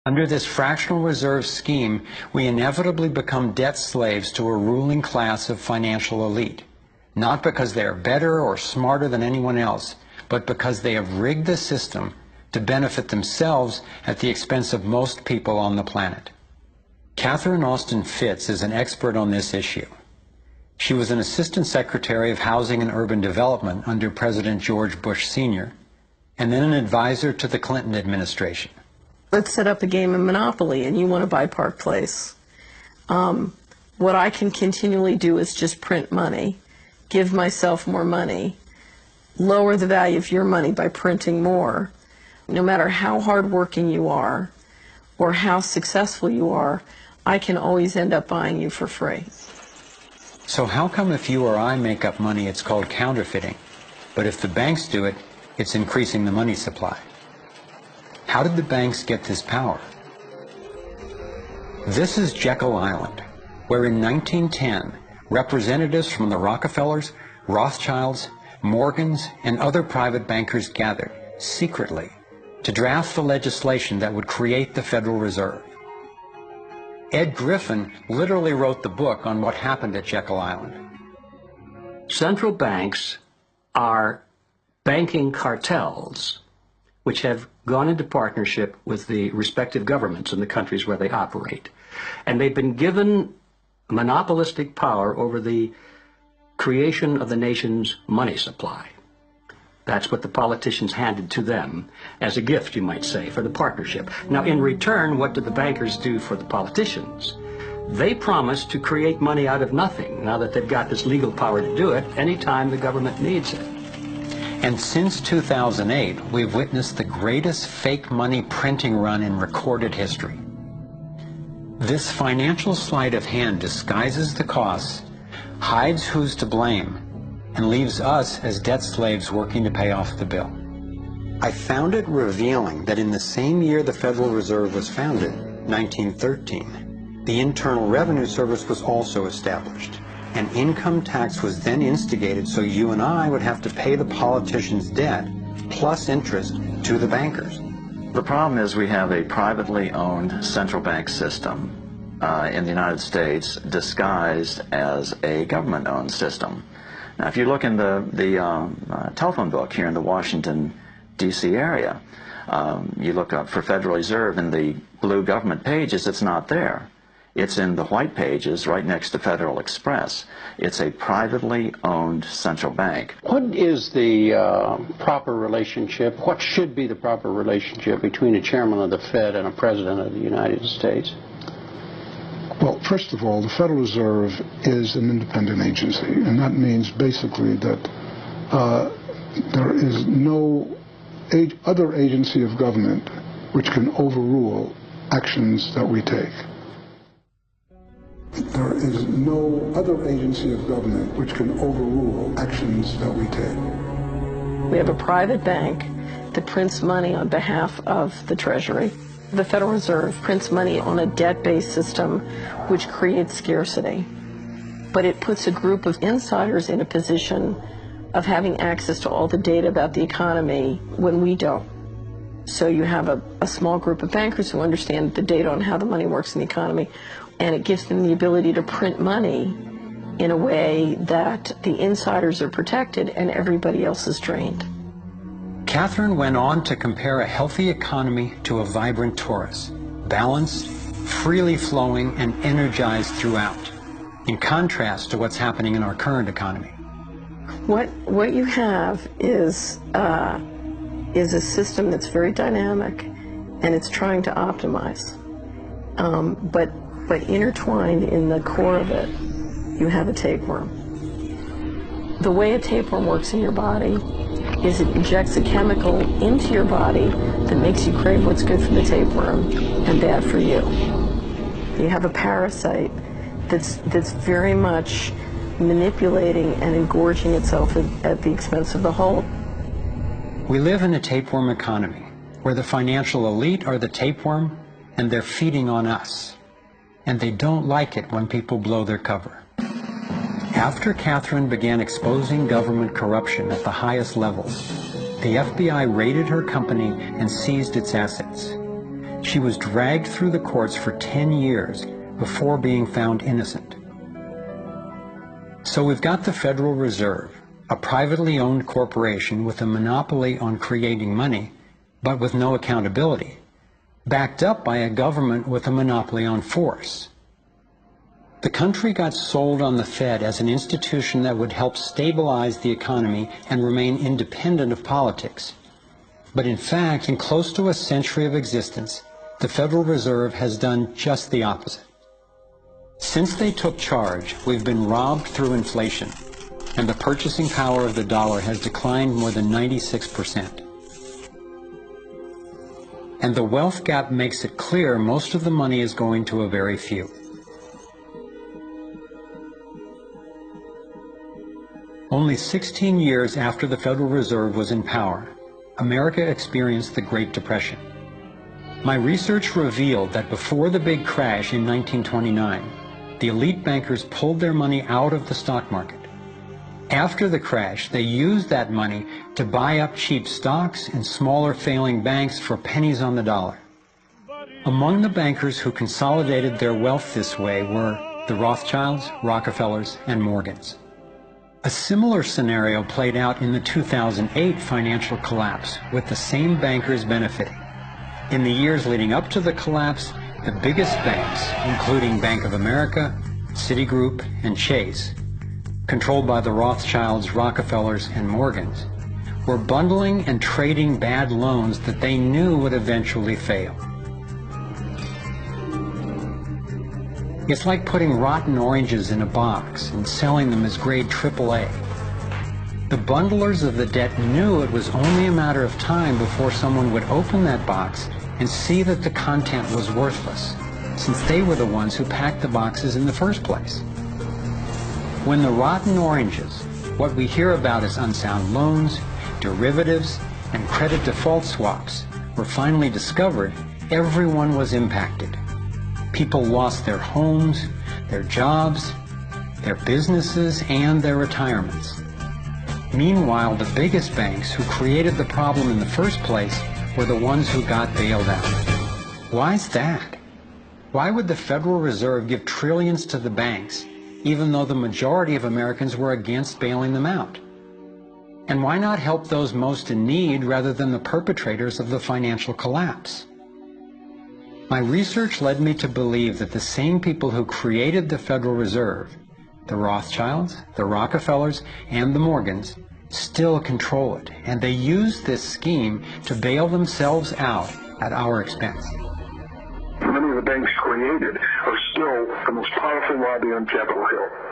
Under this fractional reserve scheme, we inevitably become debt slaves to a ruling class of financial elite, not because they are better or smarter than anyone else, but because they have rigged the system to benefit themselves at the expense of most people on the planet. Catherine Austin Fitts is an expert on this issue. She was an Assistant Secretary of Housing and Urban Development under President George Bush Sr., and then an advisor to the Clinton administration. Let's set up a game of Monopoly, and you want to buy Park Place. What I can continually do is just print money, give myself more money, lower the value of your money by printing more. No matter how hardworking you are or how successful you are, I can always end up buying you for free. So how come if you or I make up money, it's called counterfeiting, but if the banks do it, it's increasing the money supply? How did the banks get this power? This is Jekyll Island, where in 1910, representatives from the Rockefellers, Rothschilds, Morgans, and other private bankers gathered, secretly, to draft the legislation that would create the Federal Reserve. Ed Griffin literally wrote the book on what happened at Jekyll Island. Central banks are banking cartels which have gone into partnership with the respective governments in the countries where they operate. And they've been given monopolistic power over the creation of the nation's money supply. That's what the politicians handed to them as a gift, you might say, for the partnership. Now, in return, what did the bankers do for the politicians? They promised to create money out of nothing, now that they've got this legal power to do it anytime the government needs it. And since 2008, we've witnessed the greatest fake money printing run in recorded history. This financial sleight of hand disguises the costs, hides who's to blame, and leaves us as debt slaves working to pay off the bill. I found it revealing that in the same year the Federal Reserve was founded, 1913, the Internal Revenue Service was also established. An income tax was then instigated so you and I would have to pay the politicians' debt plus interest to the bankers. The problem is we have a privately owned central bank system in the United States disguised as a government-owned system. Now, if you look in the telephone book here in the Washington, D.C. area, you look up for Federal Reserve in the blue government pages, it's not there. It's in the white pages right next to Federal Express. It's a privately owned central bank. What is the proper relationship, what should be the proper relationship between a chairman of the Fed and a president of the United States? Well, first of all, the Federal Reserve is an independent agency, and that means basically that there is no other agency of government which can overrule actions that we take. There is no other agency of government which can overrule actions that we take. We have a private bank that prints money on behalf of the Treasury. The Federal Reserve prints money on a debt-based system which creates scarcity. But it puts a group of insiders in a position of having access to all the data about the economy when we don't. So you have a small group of bankers who understand the data on how the money works in the economy, and it gives them the ability to print money in a way that the insiders are protected and everybody else is drained. Catherine went on to compare a healthy economy to a vibrant torus, balanced, freely flowing, and energized throughout, in contrast to what's happening in our current economy. What you have is a system that's very dynamic, and it's trying to optimize. But intertwined in the core of it, you have a tapeworm. The way a tapeworm works in your body is it injects a chemical into your body that makes you crave what's good for the tapeworm and bad for you. You have a parasite that's very much manipulating and engorging itself at the expense of the whole. We live in a tapeworm economy where the financial elite are the tapeworm and they're feeding on us. And they don't like it when people blow their cover. After Catherine began exposing government corruption at the highest levels, the FBI raided her company and seized its assets. She was dragged through the courts for 10 years before being found innocent. So we've got the Federal Reserve, a privately owned corporation with a monopoly on creating money, but with no accountability, backed up by a government with a monopoly on force. The country got sold on the Fed as an institution that would help stabilize the economy and remain independent of politics. But in fact, in close to a century of existence, the Federal Reserve has done just the opposite. Since they took charge, we've been robbed through inflation, and the purchasing power of the dollar has declined more than 96%. And the wealth gap makes it clear most of the money is going to a very few. Only 16 years after the Federal Reserve was in power, America experienced the Great Depression. My research revealed that before the big crash in 1929, the elite bankers pulled their money out of the stock market. After the crash, they used that money to buy up cheap stocks and smaller failing banks for pennies on the dollar. Among the bankers who consolidated their wealth this way were the Rothschilds, Rockefellers, and Morgans. A similar scenario played out in the 2008 financial collapse, with the same bankers benefiting. In the years leading up to the collapse, the biggest banks, including Bank of America, Citigroup, and Chase, controlled by the Rothschilds, Rockefellers, and Morgans, were bundling and trading bad loans that they knew would eventually fail. It's like putting rotten oranges in a box and selling them as grade AAA. The bundlers of the debt knew it was only a matter of time before someone would open that box and see that the content was worthless, since they were the ones who packed the boxes in the first place. When the rotten oranges, what we hear about as unsound loans, derivatives, and credit default swaps, were finally discovered, everyone was impacted. People lost their homes, their jobs, their businesses, and their retirements. Meanwhile, the biggest banks who created the problem in the first place were the ones who got bailed out. Why's that? Why would the Federal Reserve give trillions to the banks, even though the majority of Americans were against bailing them out? And why not help those most in need rather than the perpetrators of the financial collapse? My research led me to believe that the same people who created the Federal Reserve, the Rothschilds, the Rockefellers, and the Morgans, still control it, and they use this scheme to bail themselves out at our expense. Many of the banks created are still the most powerful lobby on Capitol Hill.